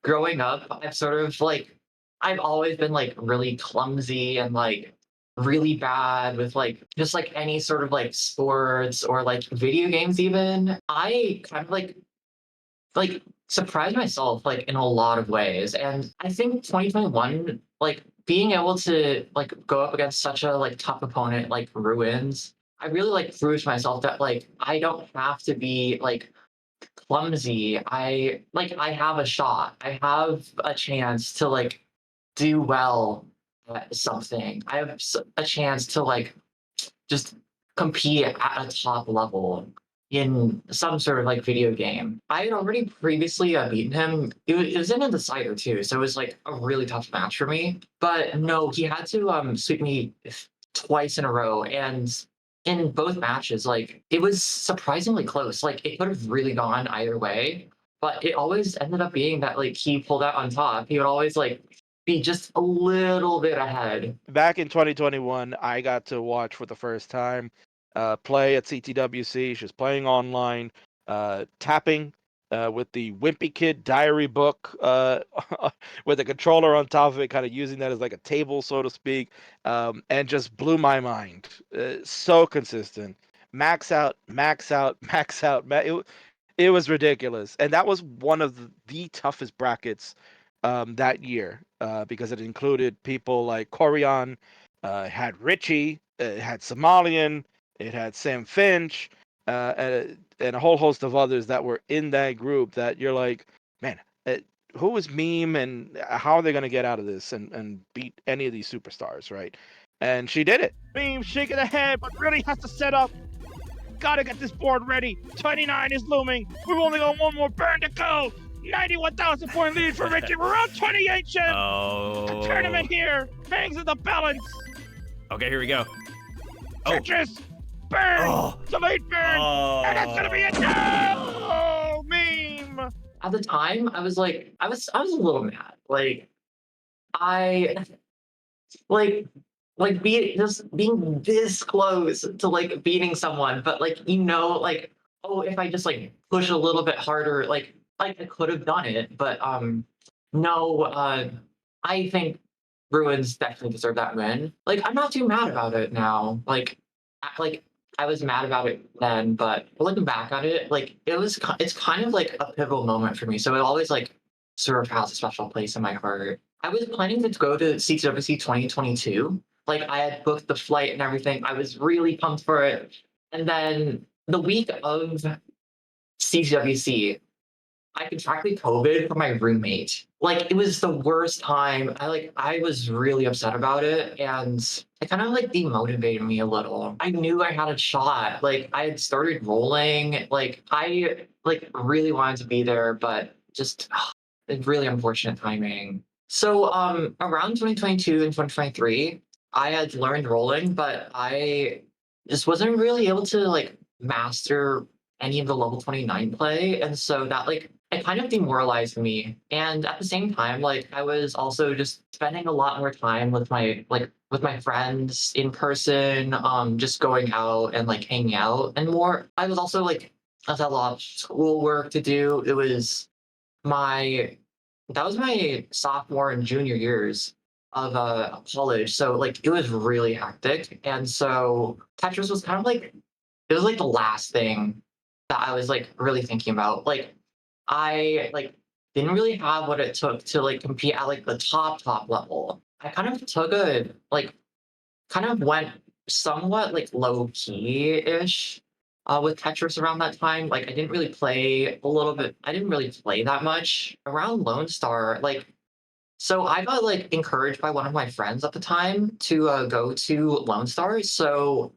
growing up, I've always been like really clumsy and like really bad with like just like any sort of like sports or like video games even. I kind of like surprised myself like in a lot of ways. And I think 2021, like being able to like go up against such a like tough opponent like Ruins, I really like proved to myself that like I don't have to be like clumsy. I have a shot. I have a chance to like do well at something. I have a chance to like just compete at a top level in some sort of like video game. I had already previously beaten him. It was in a decider too, so it was like a really tough match for me. But no, he had to sweep me twice in a row, and in both matches, like it was surprisingly close. Like it could have really gone either way, but it always ended up being that like he pulled out on top. He would always like be just a little bit ahead. Back in 2021, I got to watch for the first time play at CTWC. She was playing online, tapping with the Wimpy Kid diary book with a controller on top of it, kind of using that as like a table, so to speak, and just blew my mind. So consistent. Max out, max out, max out. It was ridiculous. And that was one of the toughest brackets that year because it included people like Corian, it had Richie, it had Somalian, it had Sam Finch, and a whole host of others that were in that group that you're like, man, who is Meme and how are they going to get out of this and beat any of these superstars, right? And she did it. Meme shaking the head, but really has to set up. Gotta get this board ready. 29 is looming. We've only got one more burn to go. 91,000 point lead for Richie. We're on 28, Shen. Oh. The tournament here hangs in the balance. Okay, here we go. Oh. Tetris. Burn. Oh. It's a late burn. And that's going to be it. No! Meme. At the time, I was a little mad. Like I like just being this close to like beating someone, but like like oh, if I just like push a little bit harder, like I could have done it, but no, I think Bruins definitely deserve that win. Like I'm not too mad about it now. Like I was mad about it then, but looking back at it, like it's kind of like a pivotal moment for me. So it always like sort of has a special place in my heart. I was planning to go to CTWC 2022. Like I had booked the flight and everything. I was really pumped for it. And then the week of CTWC, I contracted COVID from my roommate. Like it was the worst time. I was really upset about it, and it kind of like demotivated me a little. I knew I had a shot. Like I had started rolling. Like I like really wanted to be there, but just really unfortunate timing. So around 2022 and 2023, I had learned rolling, but I just wasn't really able to like master any of the level 29 play. And so that like it kind of demoralized me. And at the same time, like I was also just spending a lot more time with my friends in person, just going out and like hanging out and more. I was also like I had a lot of schoolwork to do. My that was my sophomore and junior years of college. So like it was really hectic. And so Tetris was kind of like it was like the last thing that I was like really thinking about. Like I like didn't really have what it took to like compete at like the top level. I kind of took a like kind of went somewhat like low key ish with Tetris around that time. Like I didn't really play a little bit. I didn't really play that much around Lone Star. Like so I got like encouraged by one of my friends at the time to go to Lone Star. So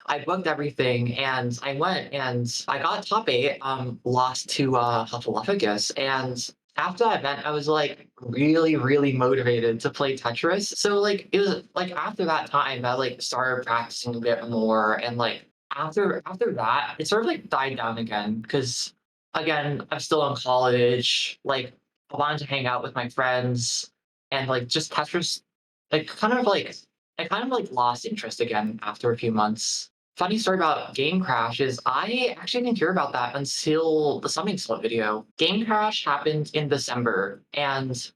I booked everything and I went and I got top eight, lost to Hufflepuffus. And after that event, I was like really, really motivated to play Tetris. So like it was like after that time I like started practicing a bit more and like after that it sort of like died down again because again I'm still in college. Like I wanted to hang out with my friends and like just Tetris like kind of like I kind of like lost interest again after a few months. funny story about Game Crash is I actually didn't hear about that until the Summing Slope video. Game Crash happened in December, and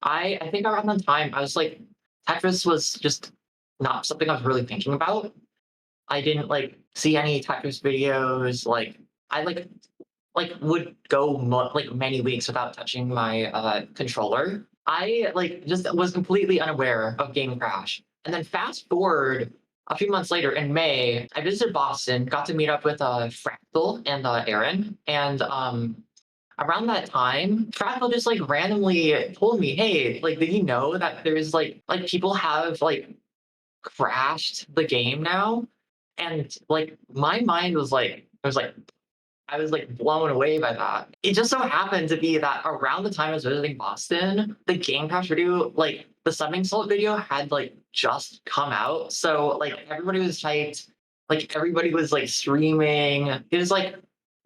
I think around that time I was like, Tetris was just not something I was really thinking about. I didn't like see any Tetris videos. Like I would go like many weeks without touching my controller. I like just was completely unaware of Game Crash. And then fast forward a few months later in May, I visited Boston, got to meet up with Fractal and Aaron, and around that time, Fractal just like randomly told me, "Hey, like, did you know that there's like people have like crashed the game now?" And like my mind was like, I was like blown away by that. It just so happened to be that around the time I was visiting Boston, the Game Crash video, like the Summing Salt video, had like just come out. So like everybody was hyped, like everybody was like streaming. It was like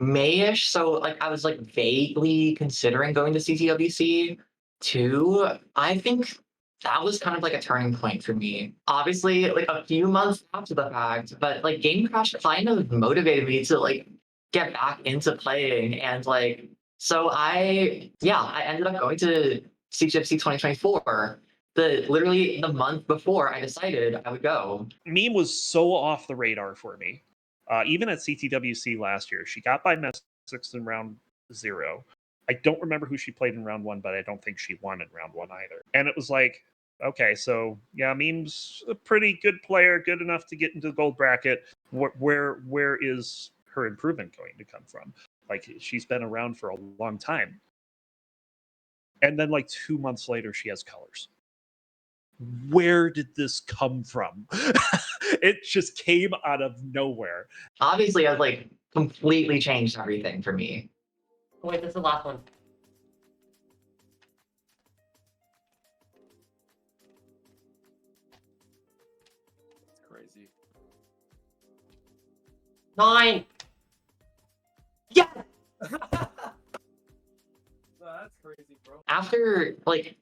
Mayish, so like I was like vaguely considering going to CTWC too. I think that was kind of like a turning point for me. Obviously, like a few months after the fact, but like Game Crash kind of motivated me to like get back into playing. And like, so I ended up going to CTWC 2024. Literally the month before I decided I would go. Meme was so off the radar for me. Even at CTWC last year, she got by Messick in round 0. I don't remember who she played in round 1, but I don't think she won in round 1 either. And it was like, okay, so yeah, Meme's a pretty good player, good enough to get into the gold bracket. Where is her improvement going to come from? Like, she's been around for a long time. And then like 2 months later, she has colors. Where did this come from? It just came out of nowhere. Obviously, I've like completely changed everything for me. Wait, this is the last one. It's crazy. 9. Yeah. That's crazy, bro. After like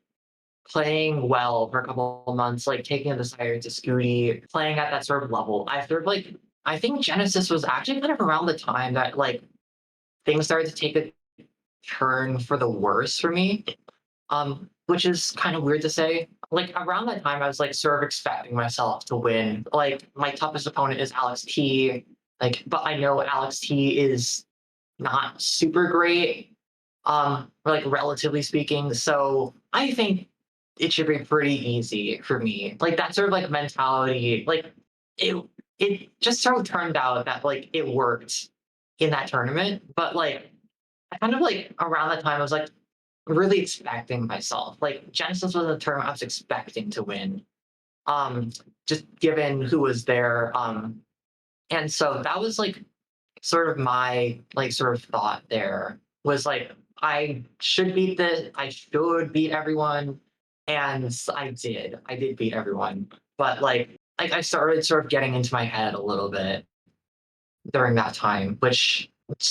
playing well for a couple of months, like taking a desire to Scooty, playing at that sort of level, I think Genesis was actually kind of around the time that like things started to take a turn for the worse for me. Which is kind of weird to say. Like around that time, I was like sort of expecting myself to win. Like my toughest opponent is Alex T. Like, but I know Alex T is not super great, like relatively speaking. So I think it should be pretty easy for me. Like that sort of like mentality, like it just sort of turned out that like it worked in that tournament. But like I kind of like around that time I was like really expecting myself. Like Genesis was a tournament I was expecting to win. Just given who was there. And so that was like sort of my like sort of thought there was like I should beat everyone, and I did beat everyone, but like I started sort of getting into my head a little bit during that time, which that's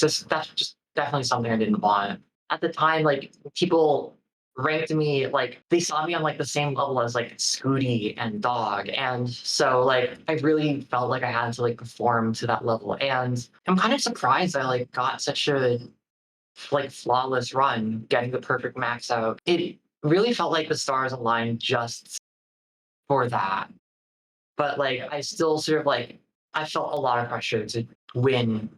just definitely something I didn't want at the time. Like people ranked me, like they saw me on like the same level as like Scooty and Dog, and so like I really felt like I had to like perform to that level. And I'm kind of surprised I like got such a like flawless run, getting the perfect max out. It really felt like the stars aligned just for that. But like I still sort of like I felt a lot of pressure to win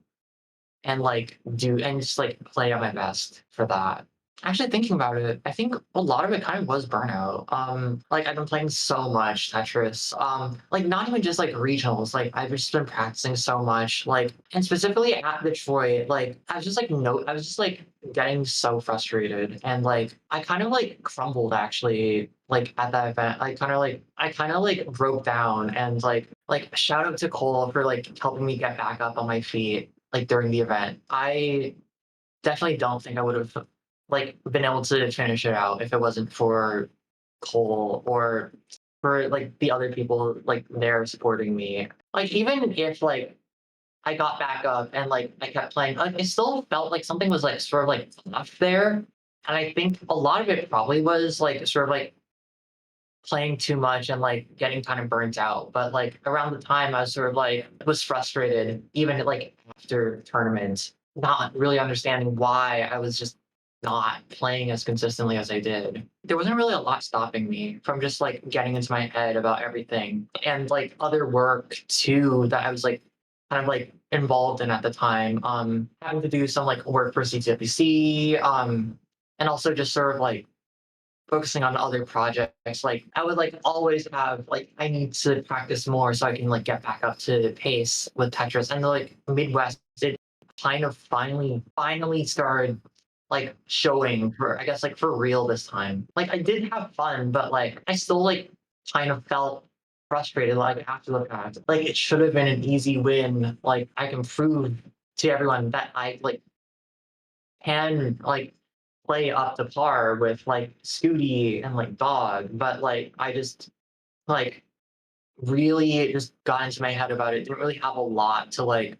and like do and just like play at my best for that. Actually thinking about it, I think a lot of it kind of was Burnout. Like I've been playing so much Tetris. Like not even just like regionals, like I've just been practicing so much. Like and specifically at Detroit, like I was just like getting so frustrated, and like I kind of like crumbled actually like at that event. I kind of like broke down, and like shout out to Cole for like helping me get back up on my feet like during the event. I definitely don't think I would have like been able to finish it out if it wasn't for Cole or for like the other people like there supporting me. Like even if like I got back up and like I kept playing, like it still felt like something was like sort of like left there. And I think a lot of it probably was like sort of like playing too much and like getting kind of burnt out. But like around the time I was sort of like was frustrated, even like after tournaments, not really understanding why I was just not playing as consistently as I did. There wasn't really a lot stopping me from just like getting into my head about everything and like other work too that I was like kind of like involved in at the time. Having to do some like work for CTWC, and also just sort of like focusing on other projects. Like I would like always have like I need to practice more so I can like get back up to pace with Tetris. And like Midwest did kind of finally started like showing for I guess like for real this time. Like I did have fun, but like I still like kind of felt frustrated like after the fact. Like it should have been an easy win. Like I can prove to everyone that I like can like play up to par with like Scooty and like Dog, but like I just like really just got into my head about it. Didn't really have a lot to like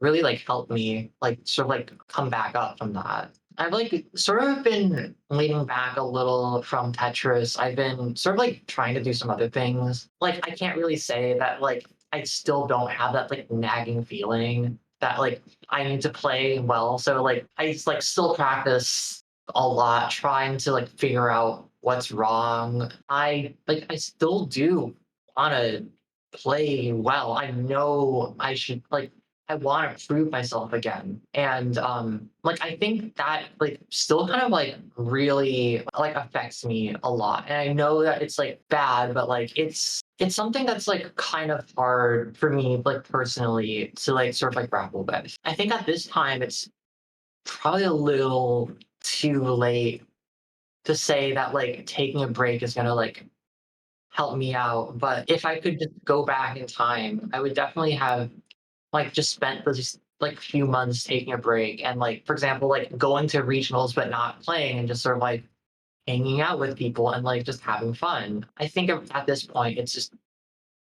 really like help me like sort of like come back up from that. I've like sort of been leaning back a little from Tetris. I've been sort of like trying to do some other things. Like I can't really say that like I still don't have that like nagging feeling that like I need to play well. So like I just like still practice a lot trying to like figure out what's wrong. I still do want to play well. I know I should like I want to prove myself again. And like I think that like still kind of like really like affects me a lot. And I know that it's like bad, but like it's something that's like kind of hard for me like personally to like sort of like grapple with. I think at this time it's probably a little too late to say that like taking a break is gonna like help me out. But if I could just go back in time, I would definitely have like just spent those like few months taking a break and like for example like going to regionals but not playing and just sort of like hanging out with people and like just having fun. I think at this point it's just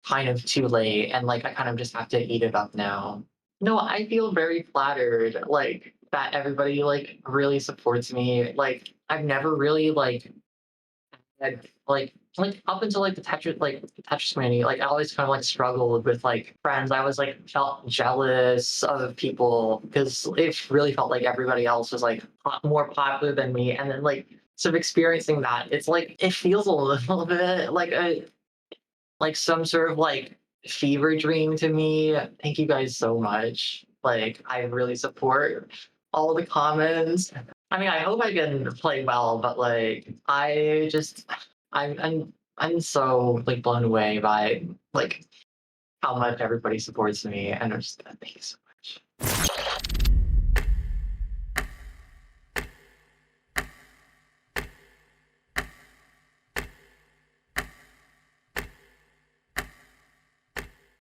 kind of too late and like I kind of just have to eat it up now. No, I feel very flattered like that everybody like really supports me. Like I've never really like had like up until like the Tetris community, like I always kind of like struggled with like friends. I was like felt jealous of people because it really felt like everybody else was like more popular than me. And then like sort of experiencing that, it's like it feels a little bit like a like some sort of like fever dream to me. Thank you guys so much. Like I really support all the comments. I mean, I hope I can play well, but like I just I'm so like blown away by like how much everybody supports me and just thank you so much.